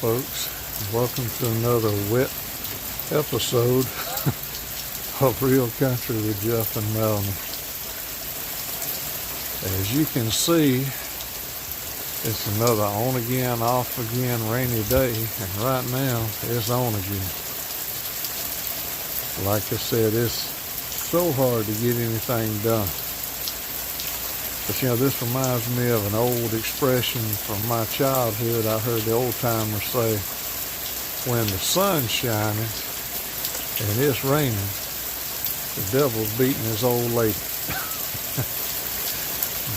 folks. Welcome to another wet episode of Real Country with Jeff and Melanie. As you can see, it's another on again, off again rainy day, and right now it's on again. Like I said, it's so hard to get anything done. But you know, this reminds me of an old expression from my childhood. I heard the old timers say, when the sun's shining and it's raining, the devil's beating his old lady.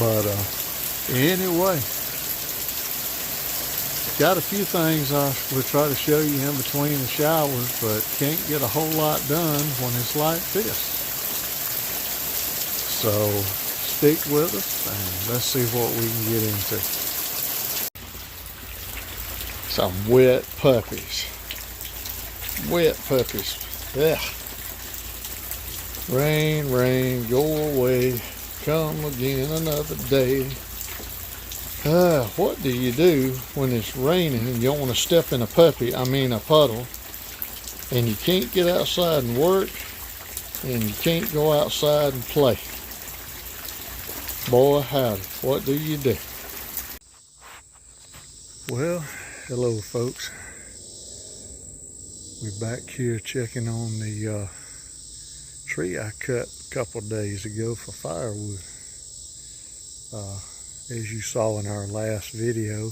But anyway, got a few things I will try to show you in between the showers, but can't get a whole lot done when it's like this. So stick with us and let's see what we can get into. Some wet puppies. Wet puppies. Ugh. Rain, rain, go away. Come again another day. What do you do when it's raining and you don't want to step in a puddle, and you can't get outside and work, and you can't go outside and play? Boy, howdy, what do you do? Well, hello folks. We're back here checking on the tree I cut a couple days ago for firewood. As you saw in our last video,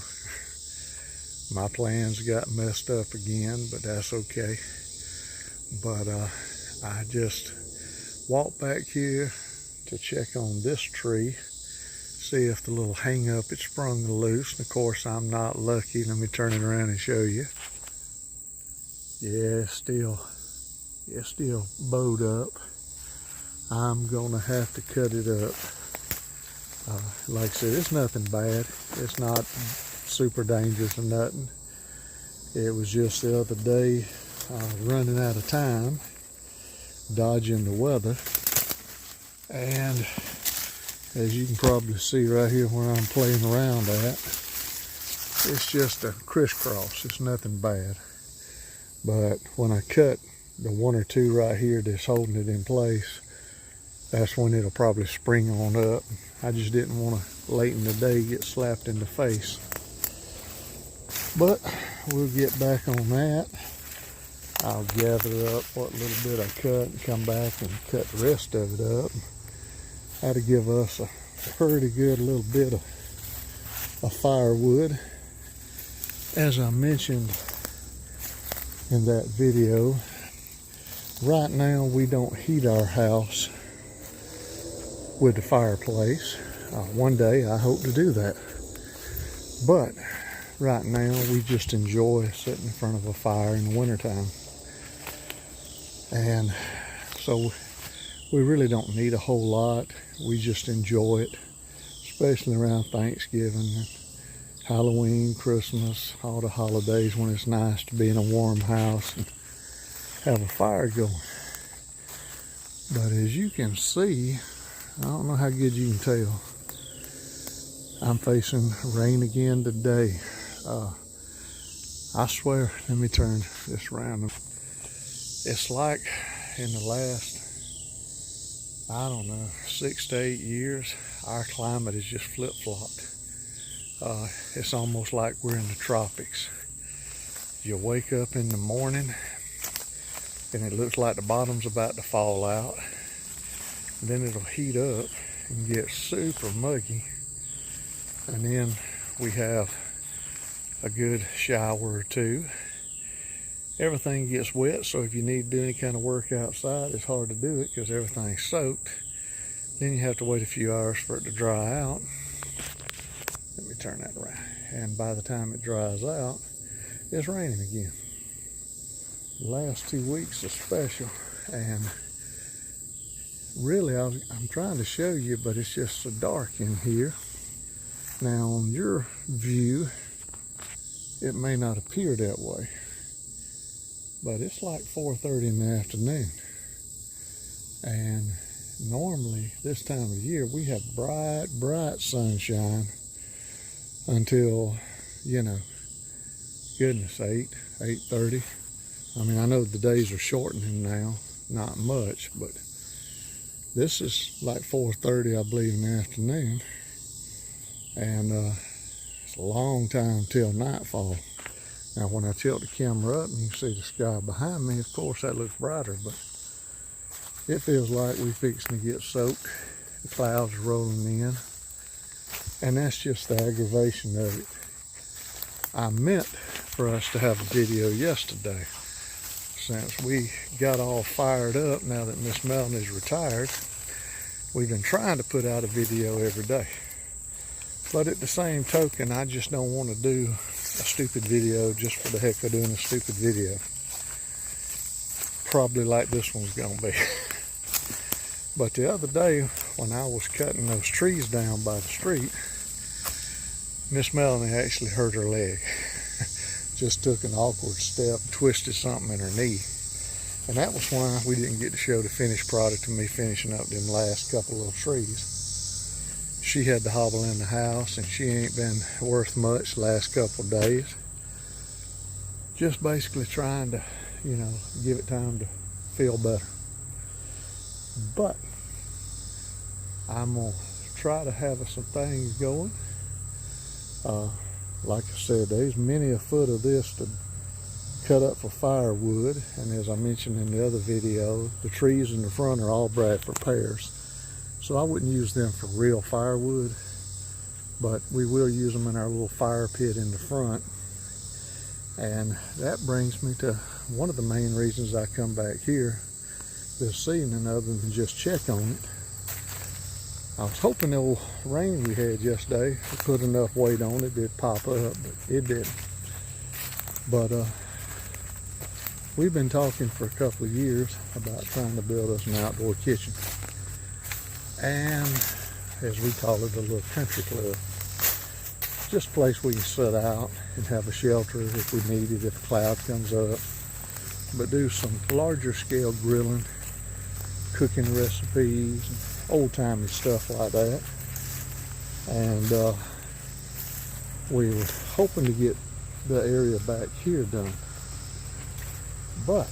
my plans got messed up again, but that's okay. But I just walked back here to check on this tree, see if the little hang up had sprung loose. And of course, I'm not lucky. Let me turn it around and show you. Yeah, it's still bowed up. I'm gonna have to cut it up. Like I said, it's nothing bad. It's not super dangerous or nothing. It was just the other day, running out of time, dodging the weather. And as you can probably see right here where I'm playing around at, it's just a crisscross. It's nothing bad. But when I cut the one or two right here that's holding it in place, that's when it'll probably spring on up. I just didn't want to late in the day get slapped in the face. But we'll get back on that. I'll gather up what little bit I cut and come back and cut the rest of it up. That'll give us a pretty good little bit of firewood. As I mentioned in that video, right now we don't heat our house with the fireplace. One day I hope to do that. But right now we just enjoy sitting in front of a fire in the wintertime. And so we really don't need a whole lot. We just enjoy it, especially around Thanksgiving, Halloween, Christmas, all the holidays when it's nice to be in a warm house and have a fire going. But as you can see, I don't know how good you can tell, I'm facing rain again today. I swear, let me turn this around. It's like in the last, I don't know, 6 to 8 years, our climate has just flip-flopped. It's almost like we're in the tropics. You wake up in the morning and it looks like the bottom's about to fall out. Then it'll heat up and get super muggy. And then we have a good shower or two. Everything gets wet, so if you need to do any kind of work outside, it's hard to do it because everything's soaked. Then you have to wait a few hours for it to dry out. Let me turn that around. And by the time it dries out, it's raining again. The last 2 weeks are special, and really I'm trying to show you, but it's just so dark in here. Now on your view, it may not appear that way, but it's like 4:30 in the afternoon. And normally this time of year we have bright sunshine until, goodness, 8:30. I mean, I know the days are shortening now, not much, but this is like 4:30, I believe, in the afternoon. And it's a long time till nightfall. Now, when I tilt the camera up and you can see the sky behind me, of course, that looks brighter, but it feels like we're fixing to get soaked. The clouds are rolling in. And that's just the aggravation of it. I meant for us to have a video yesterday. Since we got all fired up now that Miss Melanie's retired, we've been trying to put out a video every day. But at the same token, I just don't want to do a stupid video just for the heck of doing a stupid video. Probably like this one's gonna be. But the other day, when I was cutting those trees down by the street, Miss Melanie actually hurt her leg. Just took an awkward step, twisted something in her knee. And that was why we didn't get to show the finished product of me finishing up them last couple of trees. She had to hobble in the house, and she ain't been worth much the last couple of days. Just basically trying to, give it time to feel better. But I'm going to try to have some things going. Like I said, there's many a foot of this to cut up for firewood. And as I mentioned in the other video, the trees in the front are all Bradford pears. So I wouldn't use them for real firewood, but we will use them in our little fire pit in the front. And that brings me to one of the main reasons I come back here this evening, other than just check on it. I was hoping the old rain we had yesterday would put enough weight on it, it'd pop up, but it didn't. But we've been talking for a couple of years about trying to build us an outdoor kitchen. And as we call it, a little country club. Just a place we can sit out and have a shelter if we need it, if a cloud comes up. But do some larger scale grilling, cooking recipes, old-timey stuff like that. And we were hoping to get the area back here done, but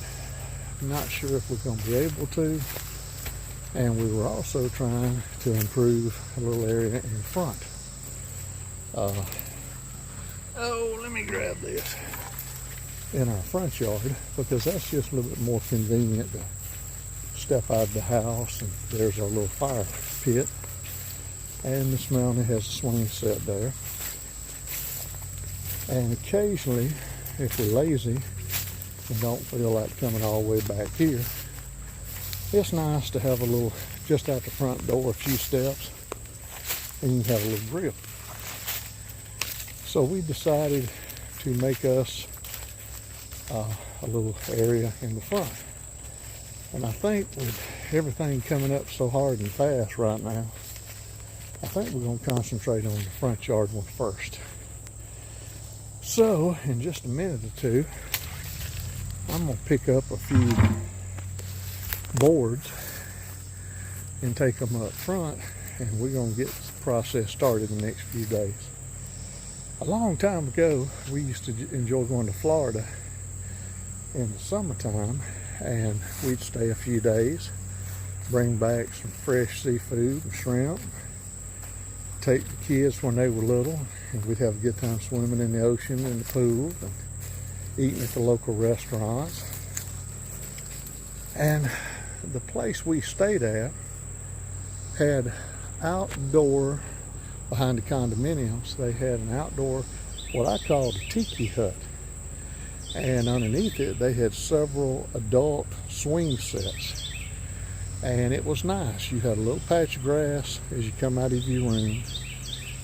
not sure if we're going to be able to. And we were also trying to improve a little area in front. Let me grab this. In our front yard, because that's just a little bit more convenient to step out of the house, and there's our little fire pit, and Miss Melanie has a swing set there. And occasionally, if we're lazy and don't feel like coming all the way back here, it's nice to have a little, just out the front door, a few steps, and you can have a little grill. So we decided to make us a little area in the front. And I think with everything coming up so hard and fast right now, I think we're going to concentrate on the front yard one first. So in just a minute or two, I'm going to pick up a few boards and take them up front, and we're going to get the process started in the next few days. A long time ago, we used to enjoy going to Florida in the summertime, and we'd stay a few days, bring back some fresh seafood and shrimp, take the kids when they were little, and we'd have a good time swimming in the ocean and the pool and eating at the local restaurants. And the place we stayed at had outdoor, behind the condominiums, they had an outdoor, what I called a tiki hut. And underneath it, they had several adult swing sets. And it was nice. You had a little patch of grass as you come out of your room.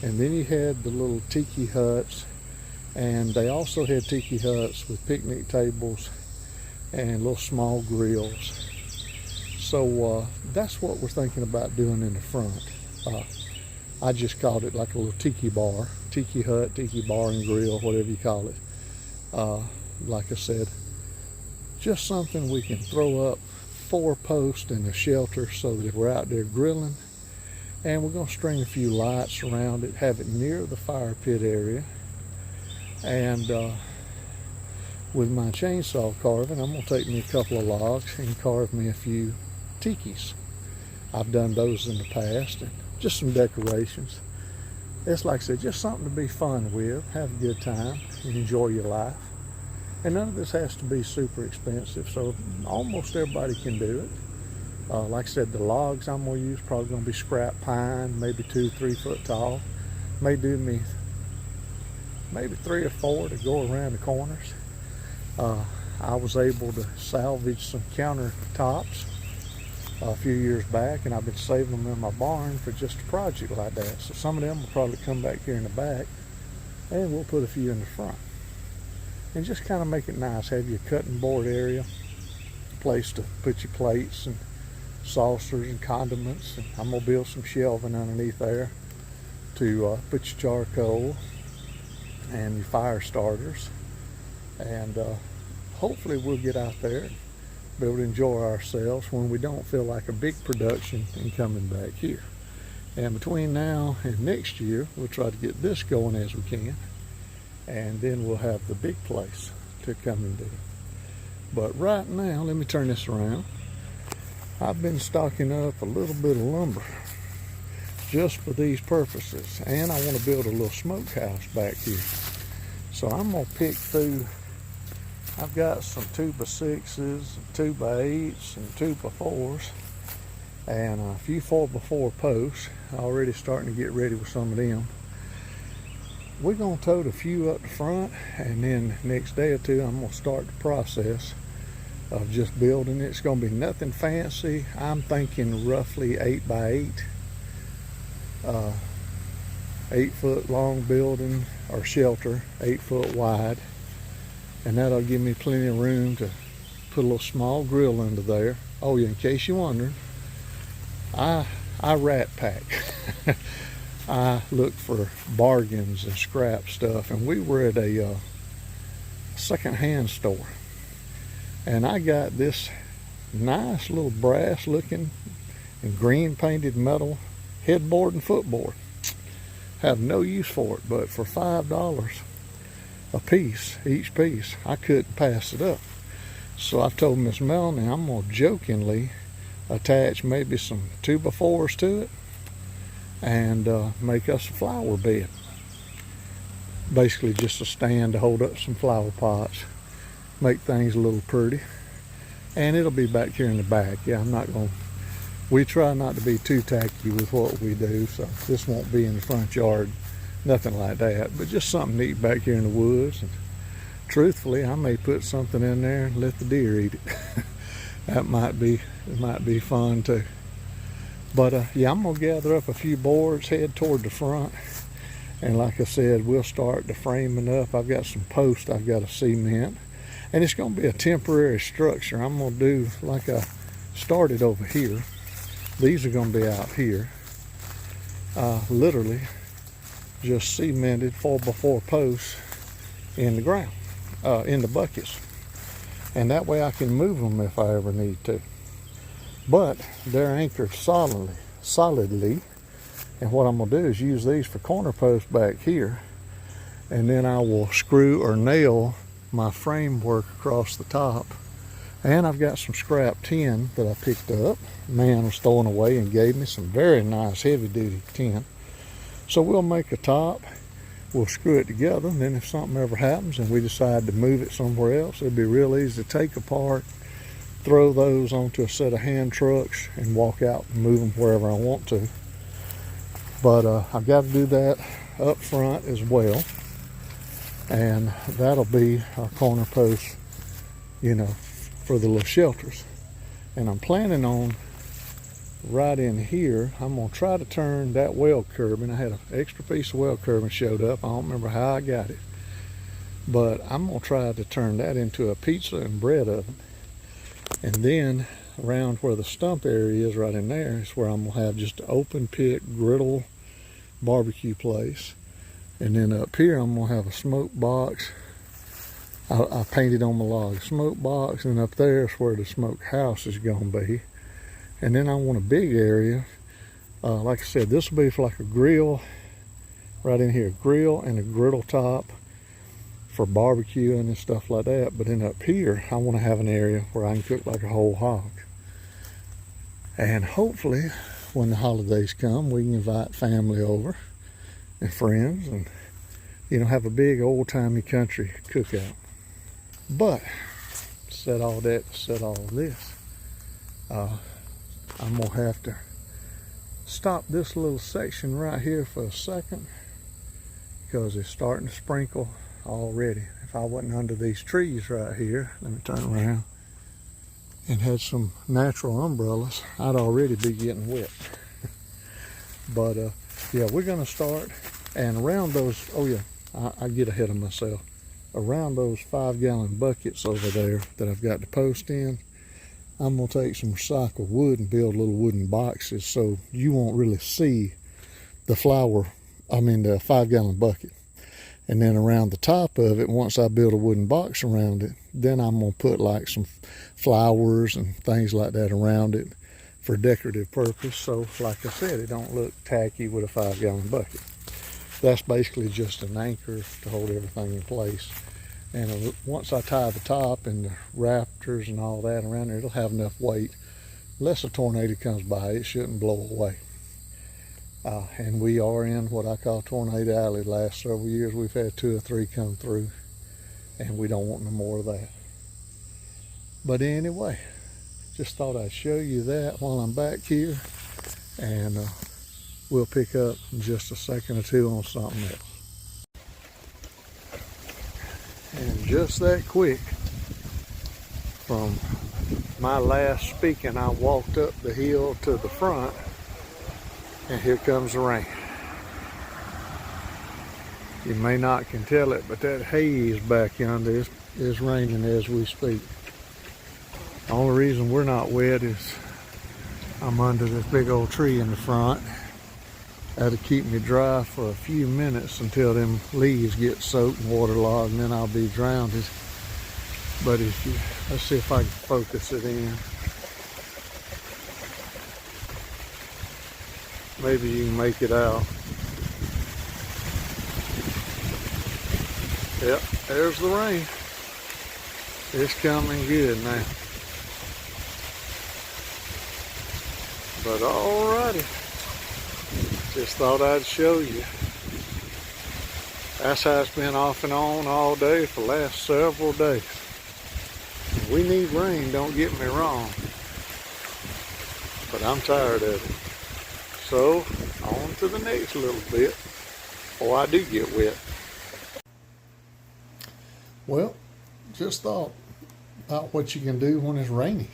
And then you had the little tiki huts. And they also had tiki huts with picnic tables and little small grills. So that's what we're thinking about doing in the front. I just called it like a little tiki bar, tiki hut, tiki bar and grill, whatever you call it. Like I said, just something we can throw up 4 posts and a shelter so that if we're out there grilling, and we're going to string a few lights around it, have it near the fire pit area, and with my chainsaw carving, I'm going to take me a couple of logs and carve me a few tikis. I've done those in the past, and just some decorations. It's like I said, just something to be fun with, have a good time, and enjoy your life. And none of this has to be super expensive, so almost everybody can do it. Like I said, the logs I'm going to use probably going to be scrap pine, maybe 2-3 foot tall. May do me maybe 3 or 4 to go around the corners. I was able to salvage some countertops a few years back, and I've been saving them in my barn for just a project like that. So some of them will probably come back here in the back, and we'll put a few in the front. And just kind of make it nice. Have your cutting board area, place to put your plates and saucers and condiments. And I'm going to build some shelving underneath there to put your charcoal and your fire starters. And hopefully we'll get out there and be able to enjoy ourselves when we don't feel like a big production in coming back here. And between now and next year, we'll try to get this going as we can. And then we'll have the big place to come and do. But right now, let me turn this around. I've been stocking up a little bit of lumber just for these purposes. And I want to build a little smokehouse back here. So I'm going to pick through. I've got some 2x6s, 2x8s, and 2x4s, and a few 4x4 posts. Already starting to get ready with some of them. We're going to tote a few up the front, and then next day or two I'm going to start the process of just building it. It's going to be nothing fancy. I'm thinking roughly 8x8, 8-foot long building or shelter, 8 foot wide. And that'll give me plenty of room to put a little small grill under there. Oh yeah, in case you're wondering, I rat pack. I look for bargains and scrap stuff. And we were at a second-hand store. And I got this nice little brass looking and green painted metal headboard and footboard. Have no use for it, but for $5 a piece, each piece, I couldn't pass it up. So I told Miss Melanie I'm going to jokingly attach maybe some 2x4s to it and make us a flower bed. Basically just a stand to hold up some flower pots, make things a little pretty. And it'll be back here in the back. Yeah, we try not to be too tacky with what we do, so this won't be in the front yard. Nothing like that, but just something neat back here in the woods. And truthfully, I may put something in there and let the deer eat it. It might be fun too. But yeah, I'm gonna gather up a few boards, head toward the front, and like I said, we'll start the framing up. I've got some posts I've got to cement, and it's gonna be a temporary structure. I'm gonna do like I started over here. These are gonna be out here, literally just cemented 4x4 posts in the ground, in the buckets. And that way I can move them if I ever need to. But they're anchored solidly. And what I'm gonna do is use these for corner posts back here. And then I will screw or nail my framework across the top. And I've got some scrap tin that I picked up. Man was throwing away and gave me some very nice heavy duty tin. So we'll make a top, we'll screw it together, and then if something ever happens and we decide to move it somewhere else, it'll be real easy to take apart, throw those onto a set of hand trucks, and walk out and move them wherever I want to. But I've got to do that up front as well, and that'll be our corner post, for the little shelters. And I'm planning on right in here, I'm going to try to turn that well curbing. I had an extra piece of well curbing showed up. I don't remember how I got it. But I'm going to try to turn that into a pizza and bread oven. And then around where the stump area is right in there is where I'm going to have just an open pit griddle barbecue place. And then up here I'm going to have a smoke box. I painted on my log smoke box, and up there is where the smoke house is going to be. And then I want a big area. Like I said, this will be for like a grill right in here, grill and a griddle top. for barbecuing and stuff like that. But then up here, I want to have an area where I can cook like a whole hog. And hopefully, when the holidays come, we can invite family over and friends and, you know, have a big old-timey country cookout. But, said all that, said all this, I'm going to have to stop this little section right here for a second because it's starting to sprinkle already. If I wasn't under these trees right here, let me turn around, and had some natural umbrellas, I'd already be getting wet. But yeah, we're gonna start, and around those, oh yeah, I get ahead of myself. Around those 5-gallon buckets over there that I've got to post in, I'm gonna take some recycled wood and build little wooden boxes so you won't really see the flour, the 5-gallon bucket. And then around the top of it, once I build a wooden box around it, then I'm gonna put like some flowers and things like that around it for decorative purpose. So like I said, it don't look tacky with a 5-gallon bucket. That's basically just an anchor to hold everything in place. And once I tie the top and the rafters and all that around there, it'll have enough weight. Unless a tornado comes by, it shouldn't blow away. And we are in what I call Tornado Alley. The last several years we've had 2 or 3 come through, and we don't want no more of that. But anyway, just thought I'd show you that while I'm back here, and we'll pick up in just a second or two on something else. And just that quick, from my last speaking, I walked up the hill to the front, and here comes the rain. You may not can tell it, but that haze back yonder is raining as we speak. The only reason we're not wet is I'm under this big old tree in the front. That'll keep me dry for a few minutes until them leaves get soaked and waterlogged, and then I'll be drowned. But let's see if I can focus it in. Maybe you can make it out. Yep, there's the rain. It's coming good now. But alrighty, just thought I'd show you. That's how it's been off and on all day for the last several days. We need rain, don't get me wrong, but I'm tired of it. So, on to the next little bit before I do get wet. Well, just thought about what you can do when it's rainy.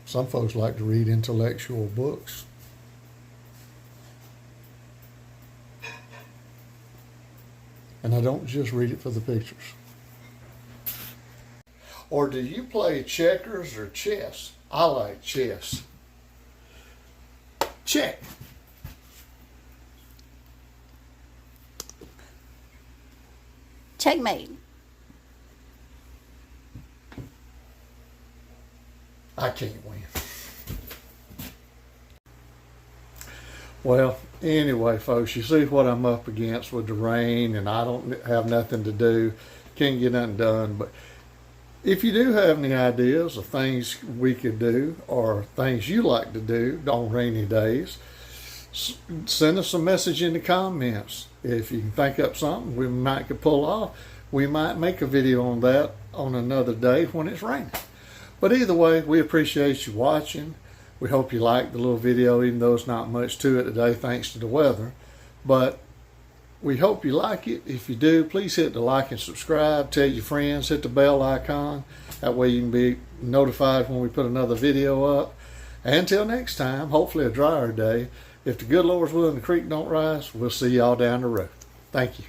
Some folks like to read intellectual books. And I don't just read it for the pictures. Or do you play checkers or chess? I like chess. Check. Checkmate. I can't win. Well, anyway, folks, you see what I'm up against with the rain, and I don't have nothing to do. Can't get nothing done. But if you do have any ideas of things we could do or things you like to do on rainy days, send us a message in the comments. If you can think up something we might could pull off, we might make a video on that on another day when it's raining. But either way, we appreciate you watching. We hope you liked the little video, even though it's not much to it today thanks to the weather. But we hope you like it. If you do, please hit the like and subscribe. Tell your friends, hit the bell icon. That way you can be notified when we put another video up. Until next time, hopefully a drier day. If the good Lord's willing the creek don't rise, we'll see y'all down the road. Thank you.